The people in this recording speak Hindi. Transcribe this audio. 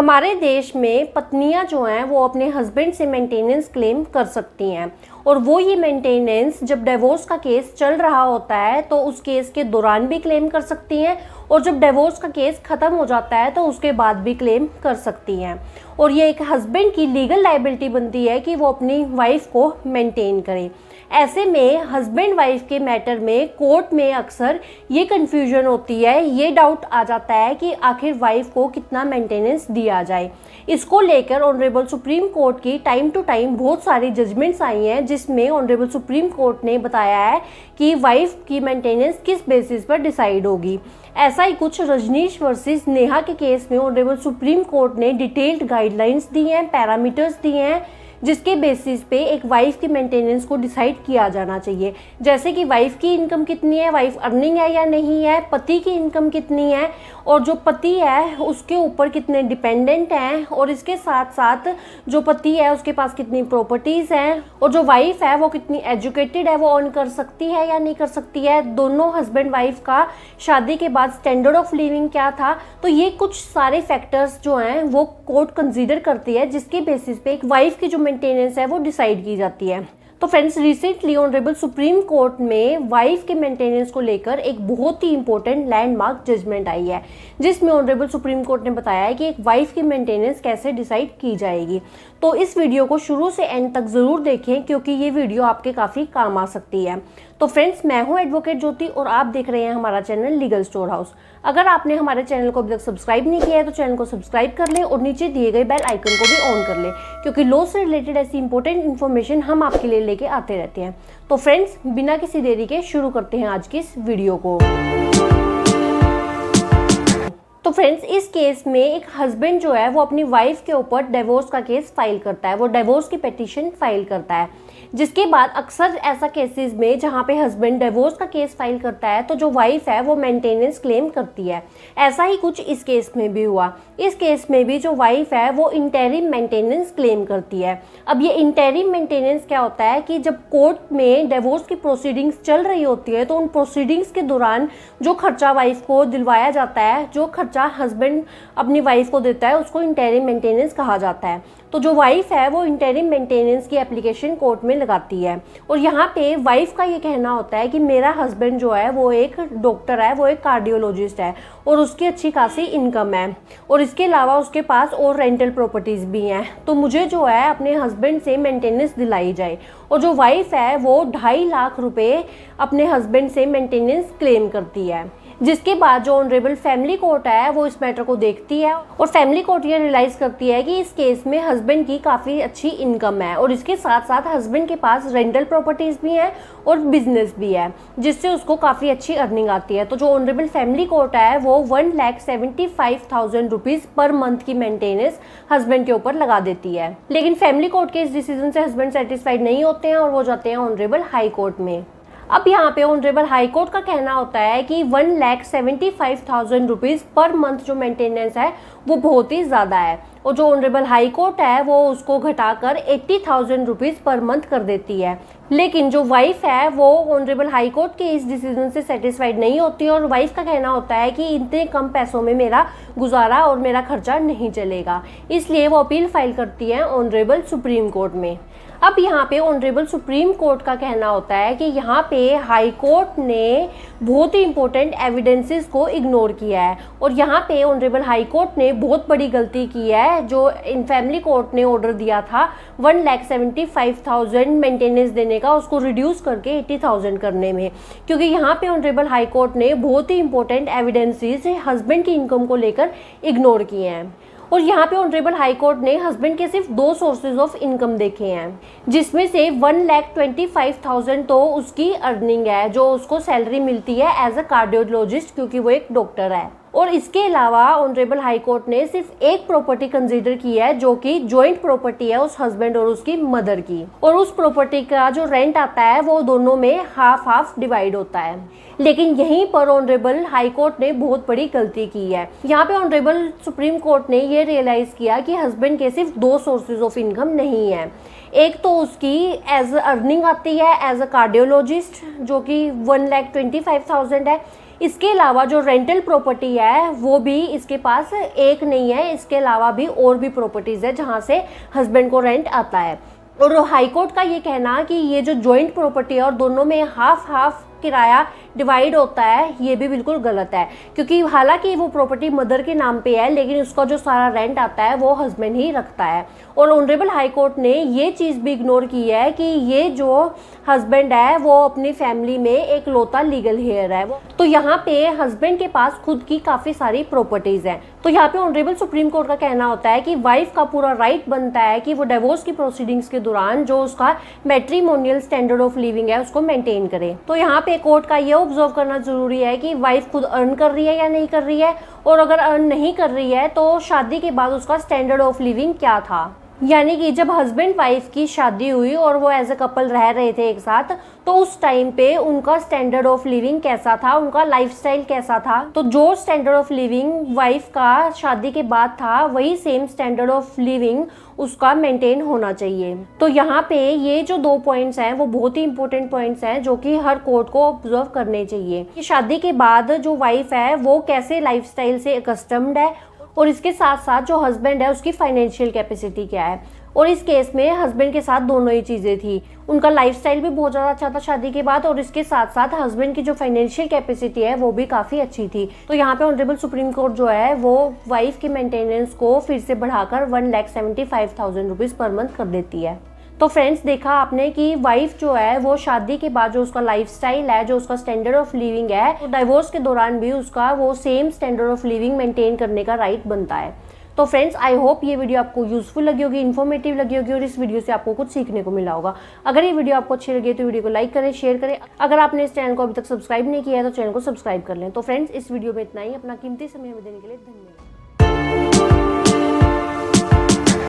हमारे देश में पत्नियां जो हैं वो अपने हस्बैंड से मेंटेनेंस क्लेम कर सकती हैं और वो ये मेंटेनेंस जब डिवोर्स का केस चल रहा होता है तो उस केस के दौरान भी क्लेम कर सकती हैं और जब डिवोर्स का केस ख़त्म हो जाता है तो उसके बाद भी क्लेम कर सकती हैं। और ये एक हस्बैंड की लीगल लायबिलिटी बनती है कि वो अपनी वाइफ को मेंटेन करे। ऐसे में हस्बैंड वाइफ के मैटर में कोर्ट में अक्सर ये कन्फ्यूजन होती है, ये डाउट आ जाता है कि आखिर वाइफ को कितना मेंटेनेंस दिया जाए। इसको लेकर ऑनरेबल सुप्रीम कोर्ट की टाइम टू टाइम बहुत सारी जजमेंट्स आई हैं जिसमें ऑनरेबल सुप्रीम कोर्ट ने बताया है कि वाइफ की मेंटेनेंस किस बेसिस पर डिसाइड होगी। ऐसा ही कुछ रजनीश वर्सेस नेहा के केस में ऑनरेबल सुप्रीम कोर्ट ने डिटेल्ड गाइडलाइंस दी हैं, पैरामीटर्स दिए हैं जिसके बेसिस पे एक वाइफ की मेंटेनेंस को डिसाइड किया जाना चाहिए। जैसे कि वाइफ की इनकम कितनी है, वाइफ अर्निंग है या नहीं है, पति की इनकम कितनी है और जो पति है उसके ऊपर कितने डिपेंडेंट हैं और इसके साथ साथ जो पति है उसके पास कितनी प्रॉपर्टीज़ हैं और जो वाइफ है वो कितनी एजुकेटेड है, वो अर्न कर सकती है या नहीं कर सकती है, दोनों हस्बैंड वाइफ का शादी के बाद स्टैंडर्ड ऑफ लिविंग क्या था। तो ये कुछ सारे फैक्टर्स जो हैं वो कोर्ट कंसीडर करती है जिसके बेसिस पे एक वाइफ की जो मेंटेनेंस है वो डिसाइड की जाती है। तो friends, recently honourable supreme court में वाइफ के मेंटेनेंस को लेकर एक बहुत ही इंपॉर्टेंट लैंडमार्क जजमेंट आई है जिसमें ऑनरेबल सुप्रीम कोर्ट ने बताया है कि एक वाइफ की मेंटेनेंस कैसे डिसाइड की जाएगी। तो इस वीडियो को शुरू से एंड तक ज़रूर देखें क्योंकि ये वीडियो आपके काफ़ी काम आ सकती है। तो फ्रेंड्स, मैं हूँ एडवोकेट ज्योति और आप देख रहे हैं हमारा चैनल लीगल स्टोर हाउस। अगर आपने हमारे चैनल को अभी तक सब्सक्राइब नहीं किया है तो चैनल को सब्सक्राइब कर लें और नीचे दिए गए बेल आइकन को भी ऑन कर लें क्योंकि लॉ से रिलेटेड ऐसी इंपॉर्टेंट इन्फॉर्मेशन हम आपके लिए लेके आते रहते हैं। तो फ्रेंड्स, बिना किसी देरी के शुरू करते हैं आज की इस वीडियो को। तो फ्रेंड्स, इस केस में एक हस्बैंड जो है वो अपनी वाइफ के ऊपर डिवोर्स का केस फाइल करता है, वो डिवोर्स की पिटीशन फाइल करता है। जिसके बाद अक्सर ऐसा केसेस में जहाँ पे हस्बैंड डिवोर्स का केस फाइल करता है तो जो वाइफ है वो मेंटेनेंस क्लेम करती है। ऐसा ही कुछ इस केस में भी हुआ। इस केस में भी जो वाइफ है वो इंटरिम मेंटेनेंस क्लेम करती है। अब ये इंटरिम मेंटेनेंस क्या होता है कि जब कोर्ट में डिवोर्स की प्रोसीडिंग्स चल रही होती है तो उन प्रोसीडिंग्स के दौरान जो खर्चा वाइफ को दिलवाया जाता है, जो खर्चा हस्बैंड अपनी वाइफ को देता है, उसको इंटरिम मेंटेनेंस कहा जाता है। तो जो वाइफ है वो इंटरिम मेंटेनेंस की एप्लीकेशन कोर्ट में लगाती है और यहाँ पे वाइफ का ये कहना होता है कि मेरा हस्बैंड जो है वो एक डॉक्टर है, वो एक कार्डियोलॉजिस्ट है और उसकी अच्छी खासी इनकम है और इसके अलावा उसके पास और रेंटल प्रॉपर्टीज़ भी हैं, तो मुझे जो है अपने हस्बैंड से मेंटेनेंस दिलाई जाए। और जो वाइफ है वो 2.5 लाख रुपए अपने हस्बैंड से मेंटेनेंस क्लेम करती है। जिसके बाद जो ऑनरेबल फैमिली कोर्ट है वो इस मैटर को देखती है और फैमिली कोर्ट ये रियलाइज़ करती है कि इस केस में हस्बैंड की काफ़ी अच्छी इनकम है और इसके साथ साथ हस्बैंड के पास रेंटल प्रॉपर्टीज़ भी हैं और बिजनेस भी है जिससे उसको काफ़ी अच्छी अर्निंग आती है। तो जो ऑनरेबल फैमिली कोर्ट है वो 1,75,000 रुपीज़ पर मंथ की मेंटेनेंस हस्बैंड के ऊपर लगा देती है। लेकिन फैमिली कोर्ट के इस डिसीजन से हस्बैंड सेटिस्फाइड नहीं होते हैं और वो जाते हैं ऑनरेबल हाई कोर्ट में। अब यहाँ पे ऑनरेबल हाई कोर्ट का कहना होता है कि 1,75,000 रुपीज़ पर मंथ जो मेंटेनेंस है वो बहुत ही ज़्यादा है और जो ऑनरेबल हाई कोर्ट है वो उसको घटाकर 80,000 रुपीज़ पर मंथ कर देती है। लेकिन जो वाइफ है वो ऑनरेबल हाई कोर्ट के इस डिसीजन से सेटिस्फाइड नहीं होती और वाइफ का कहना होता है कि इतने कम पैसों में मेरा गुजारा और मेरा खर्चा नहीं चलेगा, इसलिए वो अपील फाइल करती है ऑनरेबल सुप्रीम कोर्ट में। अब यहाँ पे ऑनरेबल सुप्रीम कोर्ट का कहना होता है कि यहाँ पे हाई कोर्ट ने बहुत ही इंपॉर्टेंट एविडेंसेस को इग्नोर किया है और यहाँ पे ऑनरेबल हाई कोर्ट ने बहुत बड़ी गलती की है। जो इन फैमिली कोर्ट ने ऑर्डर दिया था 1,75,000 मेंटेनेंस देने का, उसको रिड्यूस करके 80,000 करने में, क्योंकि यहाँ पे ऑनरेबल हाई कोर्ट ने बहुत ही इंपॉर्टेंट एविडेंसेस हस्बैंड की इनकम को लेकर इग्नोर किए हैं। और यहाँ पे ऑनरेबल हाई कोर्ट ने हस्बैंड के सिर्फ 2 सोर्सेज ऑफ इनकम देखे हैं जिसमें से 1,25,000 तो उसकी अर्निंग है, जो उसको सैलरी मिलती है एज अ कार्डियोलॉजिस्ट क्योंकि वो एक डॉक्टर है। और इसके अलावा ऑनरेबल हाई कोर्ट ने सिर्फ एक प्रॉपर्टी कंसीडर की है जो कि जॉइंट प्रॉपर्टी है उस हस्बैंड और उसकी मदर की, और उस प्रॉपर्टी का जो रेंट आता है वो दोनों में हाफ हाफ डिवाइड होता है। लेकिन यहीं पर ऑनरेबल हाई कोर्ट ने बहुत बड़ी गलती की है। यहाँ पे ऑनरेबल सुप्रीम कोर्ट ने ये रियलाइज़ किया कि हस्बैंड के सिर्फ 2 सोर्सेज ऑफ इनकम नहीं है। एक तो उसकी एज अर्निंग आती है एज अ कार्डियोलॉजिस्ट जो कि 1,25,000 है। इसके अलावा जो रेंटल प्रॉपर्टी है वो भी इसके पास एक नहीं है, इसके अलावा भी और भी प्रॉपर्टीज़ है जहाँ से हस्बैंड को रेंट आता है। और हाई कोर्ट का ये कहना कि ये जो जॉइंट प्रॉपर्टी है और दोनों में हाफ हाफ किराया डिवाइड होता है, ये भी बिल्कुल गलत है, क्योंकि हालांकि वो प्रॉपर्टी मदर के नाम पे है लेकिन उसका जो सारा रेंट आता है वो हस्बैंड ही रखता है। और ऑनरेबल हाई कोर्ट ने ये चीज़ भी इग्नोर की है कि ये जो हस्बैंड है वो अपनी फैमिली में एक लौता लीगल हेयर है। वो तो यहाँ पे हस्बैंड के पास खुद की काफ़ी सारी प्रॉपर्टीज़ हैं। तो यहाँ पे ऑनरेबल सुप्रीम कोर्ट का कहना होता है कि वाइफ का पूरा राइट बनता है कि वो डिवोर्स की प्रोसीडिंग्स के दौरान जो उसका मैट्रिमोनियल स्टैंडर्ड ऑफ लिविंग है उसको मेंटेन करे। तो यहाँ पे कोर्ट का ये ऑब्जर्व करना जरूरी है कि वाइफ खुद अर्न कर रही है या नहीं कर रही है, और अगर अर्न नहीं कर रही है तो शादी के बाद उसका स्टैंडर्ड ऑफ लिविंग क्या था। यानी कि जब हस्बैंड वाइफ की शादी हुई और वो एज अ कपल रह रहे थे एक साथ, तो उस टाइम पे उनका स्टैंडर्ड ऑफ लिविंग कैसा था, उनका लाइफस्टाइल कैसा था। तो जो स्टैंडर्ड ऑफ लिविंग वाइफ का शादी के बाद था वही सेम स्टैंडर्ड ऑफ लिविंग उसका मेंटेन होना चाहिए। तो यहाँ पे ये जो 2 पॉइंट्स हैं वो बहुत ही इंपॉर्टेंट पॉइंट्स हैं जो कि हर कोर्ट को ऑब्जर्व करने चाहिए कि शादी के बाद जो वाइफ है वो कैसे लाइफस्टाइल से अकस्टम्ड है, और इसके साथ साथ जो हस्बैंड है उसकी फाइनेंशियल कैपेसिटी क्या है। और इस केस में हस्बैंड के साथ दोनों ही चीज़ें थी, उनका लाइफस्टाइल भी बहुत ज़्यादा अच्छा था शादी के बाद, और इसके साथ साथ हस्बैंड की जो फाइनेंशियल कैपेसिटी है वो भी काफ़ी अच्छी थी। तो यहाँ पे ऑनरेबल सुप्रीम कोर्ट जो है वो वाइफ की मेंटेनेंस को फिर से बढ़ाकर 1,75,000 रुपीज़ पर मंथ कर देती है। तो फ्रेंड्स, देखा आपने कि वाइफ जो है वो शादी के बाद जो उसका लाइफस्टाइल है, जो उसका स्टैंडर्ड ऑफ लिविंग है, तो डाइवोर्स के दौरान भी उसका वो same standard of living maintain करने का राइट बनता है। तो फ्रेंड्स, आई होप ये वीडियो आपको यूजफुल लगी होगी, इन्फॉर्मेटिव लगी होगी और इस वीडियो से आपको कुछ सीखने को मिला होगा। अगर ये वीडियो आपको अच्छी लगी तो वीडियो को लाइक करें, शेयर करें। अगर आपने इस चैनल को अभी तक सब्सक्राइब नहीं किया है तो चैनल को सब्सक्राइब कर लें। तो फ्रेंड्स, इस वीडियो में इतना ही। अपना कीमती समय हमें देने के लिए धन्यवाद।